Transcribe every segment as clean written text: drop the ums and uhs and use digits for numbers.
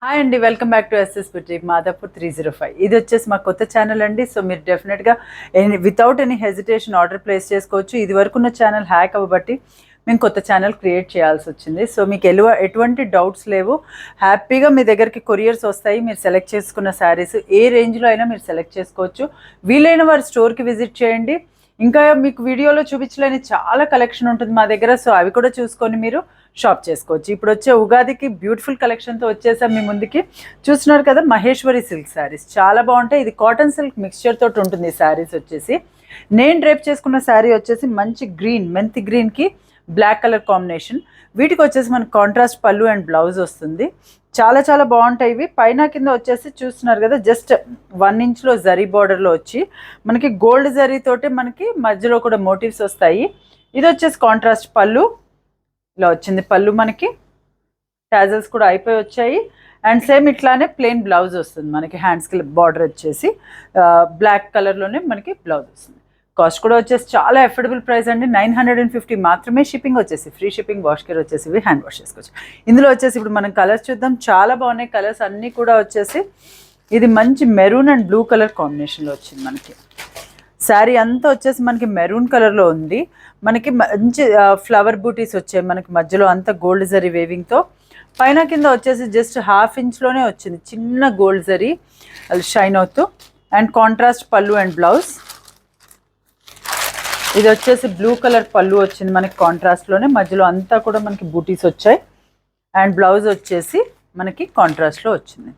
Hi అండి, welcome back to SS boutique Madhapur 305. ఇది వచ్చేసి మా కొత్త ఛానల్ అండి. సో మీరు డెఫినెట్గా without any hesitation order place చేసుకోవచ్చు. ఇది వరకు ఉన్న ఛానల్ హ్యాక్ అవ్వబట్టి మేము కొత్త ఛానల్ క్రియేట్ చేయాల్సి వచ్చింది. సో మీకు ఎటువంటి డౌట్స్ లేవు, హ్యాపీగా మీ దగ్గరికి కొరియర్స్ వస్తాయి. మీరు సెలెక్ట్ చేసుకున్న శారీస్ ఏ రేంజ్లో అయినా మీరు సెలెక్ట్ చేసుకోవచ్చు. వీలైన వారి స్టోర్కి విజిట్ చేయండి. ఇంకా మీకు వీడియోలో చూపించలేని చాలా కలెక్షన్ ఉంటుంది మా దగ్గర. సో అవి కూడా చూసుకొని మీరు షాప్ చేసుకోవచ్చు. ఇప్పుడు వచ్చే ఉగాదికి బ్యూటిఫుల్ కలెక్షన్తో వచ్చేసాం మీ ముందుకి. చూస్తున్నారు కదా, మహేశ్వరి సిల్క్ శారీస్ చాలా బాగుంటాయి. ఇది కాటన్ సిల్క్ మిక్స్చర్ తోటి ఉంటుంది ఈ శారీస్ వచ్చేసి. నేను డ్రేప్ చేసుకున్న శారీ వచ్చేసి మంచి గ్రీన్, మెంతి గ్రీన్కి బ్లాక్ కలర్ కాంబినేషన్. వీటికి వచ్చేసి మనకు కాంట్రాస్ట్ పళ్ళు అండ్ బ్లౌజ్ వస్తుంది. చాలా చాలా బాగుంటాయి ఇవి. పైన కింద వచ్చేసి చూస్తున్నారు కదా, జస్ట్ 1 ఇంచ్లో జరీ బార్డర్లో వచ్చి మనకి గోల్డ్ జరీ తోటి మనకి మధ్యలో కూడా మోటివ్స్ వస్తాయి. ఇది వచ్చేసి కాంట్రాస్ట్ పళ్ళు ఇలా వచ్చింది. పళ్ళు మనకి టాజల్స్ కూడా అయిపోయి వచ్చాయి. అండ్ సేమ్ ఇట్లానే ప్లెయిన్ బ్లౌజ్ వస్తుంది మనకి. హ్యాండ్స్కి బార్డర్ వచ్చేసి బ్లాక్ కలర్లోనే మనకి బ్లౌజ్ వస్తుంది. కాస్ట్ కూడా వచ్చేసి చాలా అఫోర్డబుల్ ప్రైస్ అండి, 950 మాత్రమే. షిప్పింగ్ వచ్చేసి ఫ్రీ షిప్పింగ్. వాష్ కేర్ వచ్చేసి ఇవి హ్యాండ్ వాష్ చేసుకోవచ్చు. ఇందులో వచ్చేసి ఇప్పుడు మనం కలర్స్ చూద్దాం. చాలా బాగున్నాయి కలర్స్ అన్నీ కూడా వచ్చేసి. ఇది మంచి మెరూన్ అండ్ బ్లూ కలర్ కాంబినేషన్లో వచ్చింది మనకి. శారీ అంతా వచ్చేసి మనకి మెరూన్ కలర్లో ఉంది. మనకి మంచి ఫ్లవర్ బూటీస్ వచ్చాయి మనకి మధ్యలో అంతా గోల్డ్ జరీ వేవింగ్తో. పైన కింద వచ్చేసి జస్ట్ 1/2 ఇంచ్లోనే వచ్చింది చిన్న గోల్డ్ జరీ షైన్ అవుతూ. అండ్ కాంట్రాస్ట్ పళ్ళు అండ్ బ్లౌజ్. ఇది వచ్చేసి బ్లూ కలర్ పళ్ళు వచ్చింది మనకి కాంట్రాస్ట్లోనే, మధ్యలో అంతా కూడా మనకి బూటీస్ వచ్చాయి. అండ్ బ్లౌజ్ వచ్చేసి మనకి కాంట్రాస్ట్లో వచ్చింది.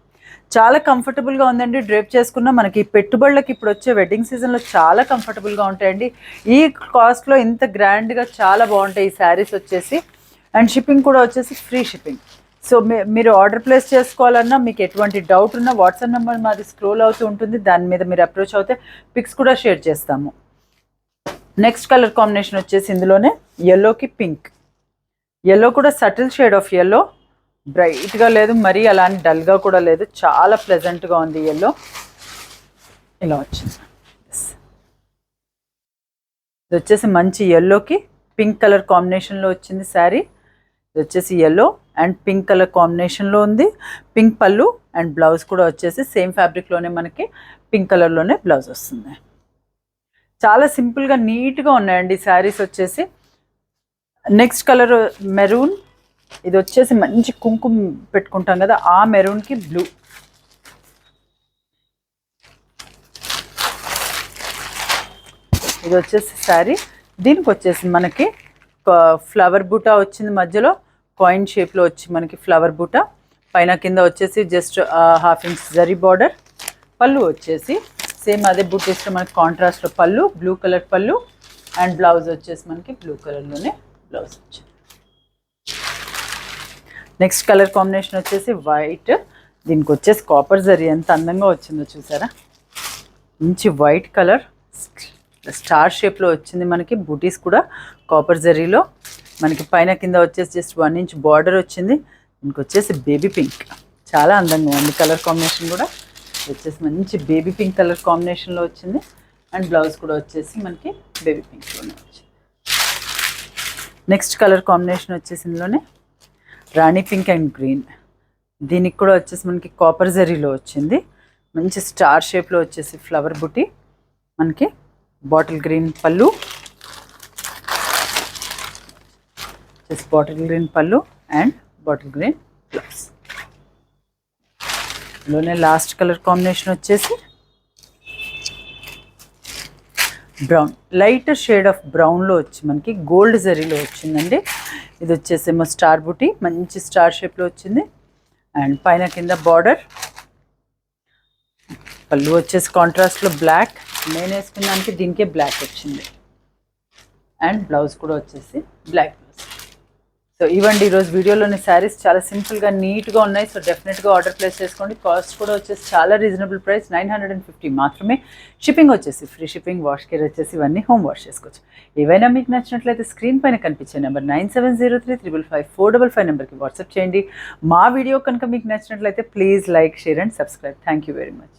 చాలా కంఫర్టబుల్గా ఉందండి. డ్రేప్ చేసుకున్న మనకి పెట్టుబడులకి ఇప్పుడు వచ్చే వెడ్డింగ్ సీజన్లో చాలా కంఫర్టబుల్గా ఉంటాయండి. ఈ కాస్ట్లో ఇంత గ్రాండ్గా చాలా బాగుంటాయి ఈ శారీస్ వచ్చేసి. అండ్ షిప్పింగ్ కూడా వచ్చేసి ఫ్రీ షిప్పింగ్. సో మీరు ఆర్డర్ ప్లేస్ చేసుకోవాలన్నా, మీకు ఎటువంటి డౌట్ ఉన్నా వాట్సాప్ నెంబర్ మాది స్క్రోల్ అవుతూ ఉంటుంది, దాని మీద మీరు అప్రోచ్ అవుతే పిక్స్ కూడా షేర్ చేస్తాము. నెక్స్ట్ కలర్ కాంబినేషన్ వచ్చేసి ఇందులోనే ఎల్లోకి పింక్. ఎల్లో కూడా సటిల్ షేడ్ ఆఫ్ ఎల్లో, బ్రైట్గా లేదు మరీ అలా అని డల్గా కూడా లేదు, చాలా ప్లెజెంట్గా ఉంది ఎల్లో. ఇలా వచ్చింది. ఇది వచ్చేసి మంచి ఎల్లోకి పింక్ కలర్ కాంబినేషన్లో వచ్చింది శారీ. ఇది వచ్చేసి ఎల్లో అండ్ పింక్ కలర్ కాంబినేషన్లో ఉంది. పింక్ పళ్ళు అండ్ బ్లౌజ్ కూడా వచ్చేసి సేమ్ ఫ్యాబ్రిక్లోనే మనకి పింక్ కలర్లోనే బ్లౌజ్ వస్తుంది. చాలా సింపుల్గా నీట్గా ఉన్నాయండి శారీస్ వచ్చేసి. Next colour maroon. ఇది వచ్చేసి మంచి కుంకుమ పెట్టుకుంటాం కదా, ఆ మెరూన్కి బ్లూ. ఇది వచ్చేసి శారీ. దీనికి వచ్చేసి మనకి ఫ్లవర్ బూటా వచ్చింది మధ్యలో, కాయిన్ షేప్లో వచ్చి మనకి ఫ్లవర్ బూటా. పైన కింద వచ్చేసి జస్ట్ 1/2 ఇంచ్ జరీ బార్డర్. పళ్ళు వచ్చేసి సేమ్ అదే బూటీస్లో మనకి కాంట్రాస్ట్లో పళ్ళు, బ్లూ కలర్ పళ్ళు. అండ్ బ్లౌజ్ వచ్చేసి మనకి బ్లూ కలర్లోనే బ్లౌజ్ వచ్చింది. నెక్స్ట్ కలర్ కాంబినేషన్ వచ్చేసి వైట్. దీనికి వచ్చేసి కాపర్ జరీ ఎంత అందంగా వచ్చిందో చూసారా. మంచి వైట్ కలర్ స్టార్ షేప్లో వచ్చింది మనకి. బూటీస్ కూడా కాపర్ జరీలో మనకి. పైన కింద వచ్చేసి జస్ట్ 1 ఇంచ్ బార్డర్ వచ్చింది. దీనికి వచ్చేసి బేబీ పింక్. చాలా అందంగా ఉంది కలర్ కాంబినేషన్ కూడా. వచ్చేసి మంచి బేబీ పింక్ కలర్ కాంబినేషన్లో వచ్చింది. అండ్ బ్లౌజ్ కూడా వచ్చేసి మనకి బేబీ పింక్లోనే వచ్చింది. నెక్స్ట్ కలర్ కాంబినేషన్ వచ్చేసి ఇందులోనే రాణి పింక్ అండ్ గ్రీన్. దీనికి కూడా వచ్చేసి మనకి కాపర్ జరీలో వచ్చింది. మంచి స్టార్ షేప్లో వచ్చేసి ఫ్లవర్ బుటీ. మనకి బాటిల్ గ్రీన్ పళ్ళు, బాటిల్ గ్రీన్ పళ్ళు అండ్ బాటిల్ గ్రీన్ బ్లౌజ్. ఇందులోనే లాస్ట్ కలర్ కాంబినేషన్ వచ్చేసి బ్రౌన్, లైట్ షేడ్ ఆఫ్ బ్రౌన్లో వచ్చి మనకి గోల్డ్ జరీలో వచ్చిందండి. ఇది వచ్చేసేమో స్టార్ బుటీ, మంచి స్టార్ షేప్లో వచ్చింది. అండ్ పైన కింద బార్డర్. పళ్ళు వచ్చేసి కాంట్రాస్ట్లో బ్లాక్. నేను వేసుకున్న దానికి దీనికే బ్లాక్ వచ్చింది. అండ్ బ్లౌజ్ కూడా వచ్చేసి బ్లాక్ బ్లౌజ్. సో ఇవ్వండి ఈరోజు వీడియోలోని శారీస్ చాలా సింపుల్గా నీట్గా ఉన్నాయి. సో డెఫినెట్గా ఆర్డర్ ప్లేస్ చేసుకోండి. కాస్ట్ కూడా వచ్చేసి చాలా రీజనబుల్ ప్రైస్, 950 మాత్రమే. షిప్పింగ్ వచ్చేసి ఫ్రీ షిప్పింగ్. వాష్ కేర్ వచ్చేసి ఇవన్నీ హోమ్ వాష్ చేసుకోవచ్చు. ఏవైనా మీకు నచ్చినట్లయితే స్క్రీన్ పైన కనిపించే నెంబర్ 9703555455 నెంబర్కి వాట్సాప్ చేయండి. మా వీడియో కనుక మీకు నచ్చినట్లయితే please like, share and subscribe. Thank you very much.